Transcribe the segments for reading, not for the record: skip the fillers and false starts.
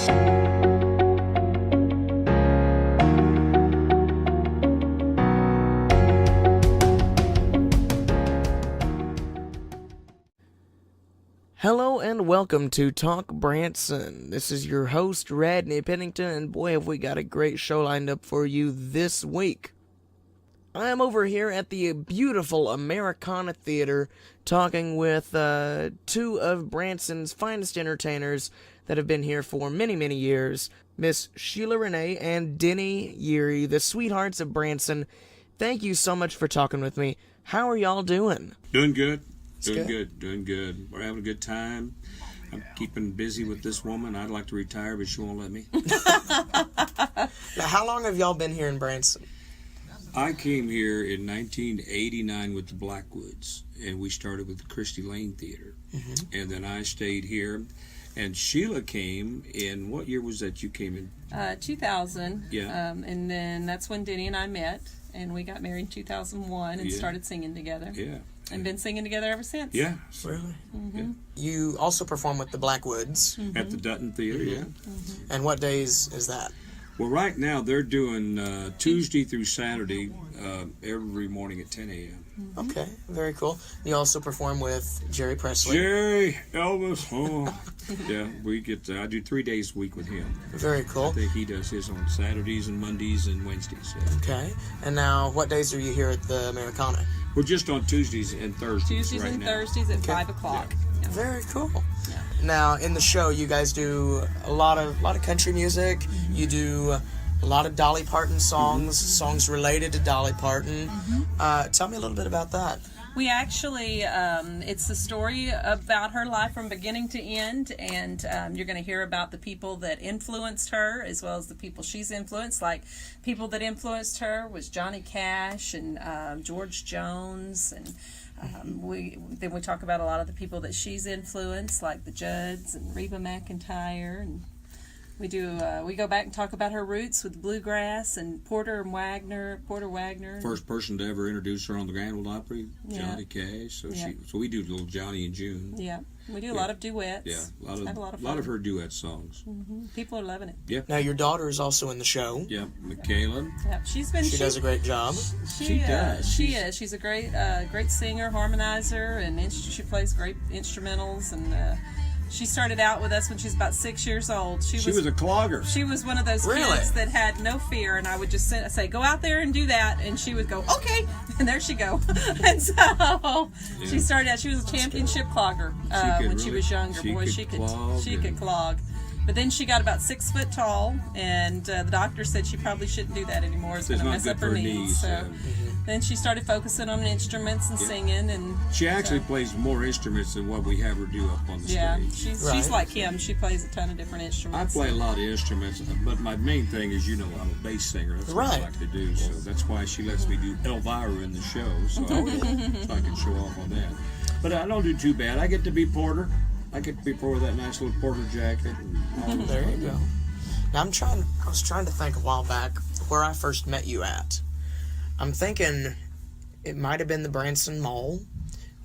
Hello and welcome to Talk Branson. This is your host, Radney Pennington, and boy, have we got a great show lined up for you this week. I am over here at the beautiful Americana Theater talking with two of Branson's finest entertainers that have been here for many, many years, Miss Shelia Renee and Denny Yeary, the sweethearts of Branson. Thank you so much for talking with me. How are y'all doing? Doing good. Doing good. We're having a good time. I'm keeping busy with this woman. I'd like to retire, but she won't let me. Now, how long have y'all been here in Branson? I came here in 1989 with the Blackwoods, and we started with the Christie Lane Theater. Mm-hmm. And then I stayed here. And Sheila came in, what year was that you came in? 2000. Yeah. And then that's when Denny and I met, and we got married in 2001 and started singing together. Yeah. And been singing together ever since. Yeah. Really? Mm-hmm. Yeah. You also perform with the Blackwoods. Mm-hmm. At the Dutton Theater, yeah. Mm-hmm. And what days is that? Well, right now they're doing Tuesday through Saturday every morning at 10 a.m. Okay, very cool. You also perform with Jerry Presley. Jerry, Elvis, yeah, I do 3 days a week with him. Very cool. I think he does his on Saturdays and Mondays and Wednesdays. Yeah. Okay, and now what days are you here at the Americana? We're just on Tuesdays and Thursdays Tuesdays right and now. Thursdays at 5 o'clock. Yeah. Very cool. Yeah. Now, in the show, you guys do a lot of country music. Mm-hmm. You do a lot of Dolly Parton songs, songs related to Dolly Parton. Mm-hmm. Tell me a little bit about that. We actually, it's the story about her life from beginning to end, and you're going to hear about the people that influenced her as well as the people she's influenced. Like, people that influenced her was Johnny Cash and George Jones, and we talk about a lot of the people that she's influenced, like the Judds and Reba McEntire, and we go back and talk about her roots with bluegrass and Porter Wagner. First person to ever introduce her on the Grand Ole Opry, Johnny Cash. So we do little Johnny and June. Yeah, we do a lot of duets. Yeah, a lot of her duet songs. Mm-hmm. People are loving it. Yeah. Now your daughter is also in the show. Yeah, Michaela. Yeah, she does a great job. She does. She is. She's a great singer, harmonizer, and she plays great instrumentals and. She started out with us when she was about 6 years old. She was a clogger. She was one of those kids that had no fear, and I would just say, "Go out there and do that," and she would go, "Okay," and there she go. And so she started out. She was a championship clogger when she was younger. She could clog. But then she got about 6 foot tall, and the doctor said she probably shouldn't do that anymore. It's going to mess up her knees. So then she started focusing on instruments and singing. And she actually plays more instruments than what we have her do up on the stage. Yeah, she's like him. She plays a ton of different instruments. I play a lot of instruments, but my main thing is, I'm a bass singer. That's what I like to do. So that's why she lets me do Elvira in the show, so I can show off on that. But I don't do too bad. I get to be Porter. I get to be Porter with that nice little Porter jacket. There you go. Now I was trying to think a while back where I first met you at. I'm thinking it might have been the Branson Mall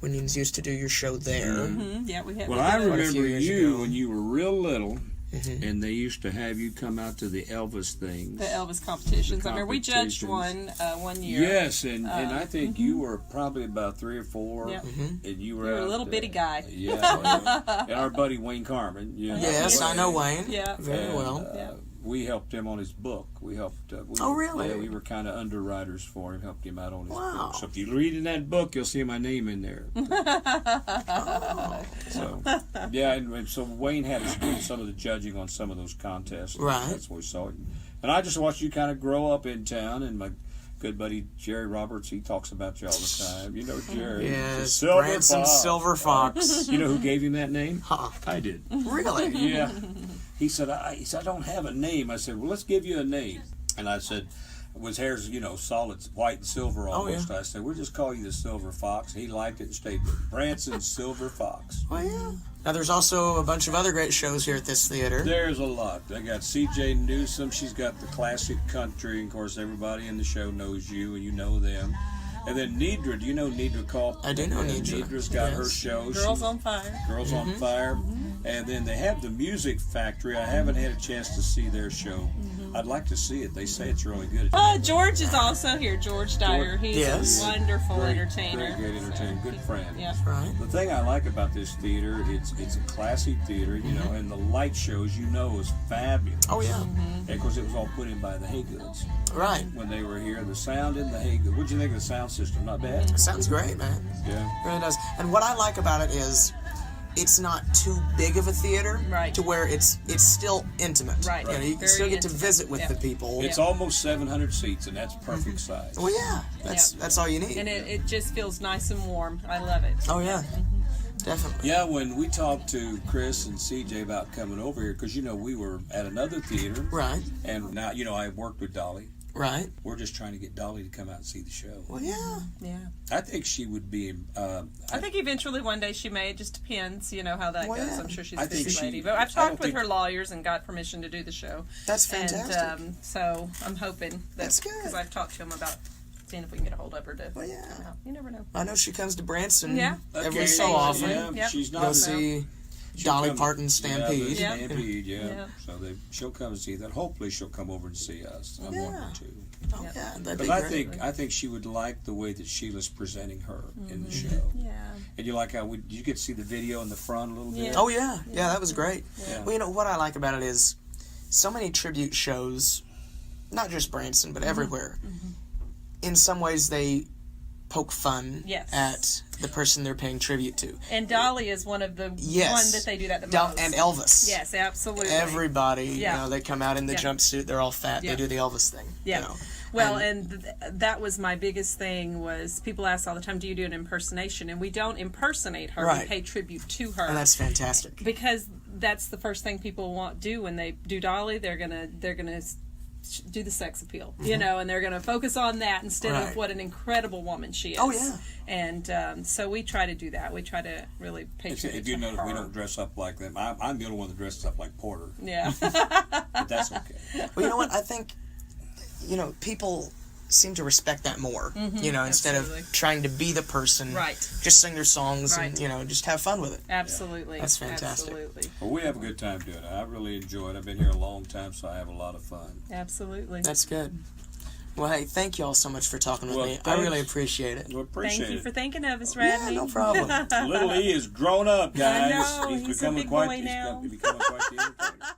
when you used to do your show there. Mm-hmm. Yeah, we had. Well, I remember you when you were real little. Mm-hmm. And they used to have you come out to the Elvis things. The Elvis competitions. I remember we judged one year. Yes, and I think you were probably about 3 or 4. Yep. And you were a little bitty guy. Yeah. And our buddy Wayne Carmen. Yes, I know Wayne. Yeah. Very well. We helped him on his book. We helped. Oh, really? Yeah, we were kind of underwriters for him. Helped him out on his book. So if you read in that book, you'll see my name in there. So yeah, and so Wayne had us do some of the judging on some of those contests. Right. That's where we saw it. And I just watched you kind of grow up in town. And my good buddy Jerry Roberts, he talks about you all the time. You know Jerry. Yes, Branson Silver Fox. You know who gave him that name? I did. Really? Yeah. He said, I don't have a name. I said, well, let's give you a name. And I said, his hair's, solid white and silver almost. I said, we'll just call you the Silver Fox. He liked it and stayed with it. Branson Silver Fox. Oh, yeah. Now, there's also a bunch of other great shows here at this theater. There's a lot. I got C.J. Newsom. She's got the classic country. And, of course, everybody in the show knows you, and you know them. And then Nidra. Do you know Nidra Call? I do know Nidra. Nidra's got her show. Girls on Fire. Girls on Fire. And then they have the Music Factory. I haven't had a chance to see their show. I'd like to see it. They say it's really good. George is also here. George Dyer. He's a wonderful entertainer. Great entertainer. Good friend. Yeah. Right. The thing I like about this theater, it's a classy theater, and the light shows, is fabulous. Oh, yeah. Of course, it was all put in by the Haygoods. Right. When they were here, the sound in the Haygoods. What'd you think of the sound system? Not bad? Sounds great, man. Yeah. It really does. And what I like about it is it's not too big of a theater to where it's still intimate. Right. You can still get to visit with the people. It's almost 700 seats, and that's perfect size. Well, yeah. That's all you need. And it just feels nice and warm. I love it. Oh, yeah. Definitely. Yeah, when we talked to Chris and CJ about coming over here, because, we were at another theater. Right. And now, I worked with Dolly. Right. We're just trying to get Dolly to come out and see the show. Well, yeah. Yeah. I think she would be... I think eventually one day she may. It just depends, how that goes. Yeah. I'm sure she's a busy lady. But I've talked with her lawyers and got permission to do the show. That's fantastic. And so I'm hoping that's good. Because I've talked to him about seeing if we can get a hold of her to... Well, yeah. You never know. I know she comes to Branson every Okay, so often. Yeah, Yep. she's not... Go see Dolly Parton Stampede. Yeah, Stampede, So she'll come and see that. Hopefully she'll come over and see us. I want her to. Oh, yeah, that'd But be great. I think she would like the way that Sheila's presenting her in the show. Yeah. And you like how you get to see the video in the front a little bit? Oh, yeah. Yeah, that was great. Yeah. Well, what I like about it is so many tribute shows, not just Branson, but everywhere. In some ways, they poke fun at the person they're paying tribute to. And Dolly is one of the one that they do that the most. And Elvis. Yes, absolutely. Everybody, they come out in the jumpsuit, they're all fat, they do the Elvis thing. Yeah. Well, and that was my biggest thing was people ask all the time, do you do an impersonation? And we don't impersonate her, we pay tribute to her. And that's fantastic. Because that's the first thing people do when they do Dolly, they're gonna do the sex appeal, and they're going to focus on that instead of what an incredible woman she is. Oh, yeah. And so we try to do that. We try to really pay tribute to her. If you notice, we don't dress up like them. I'm the only one that dresses up like Porter. Yeah. But that's okay. Well, you know what? I think, people seem to respect that more, instead of trying to be the person. Right. Just sing their songs and, just have fun with it. Absolutely. That's fantastic. Absolutely. Well, we have a good time doing it. I really enjoy it. I've been here a long time, so I have a lot of fun. Absolutely. That's good. Well, hey, thank you all so much for talking with me. Thanks. I really appreciate it. We appreciate Thank you it. for thinking of us, Radney. Yeah, no problem. Little E is grown up, guys. I know. He's a becoming big quite, boy now. He's becoming quite the entertainer.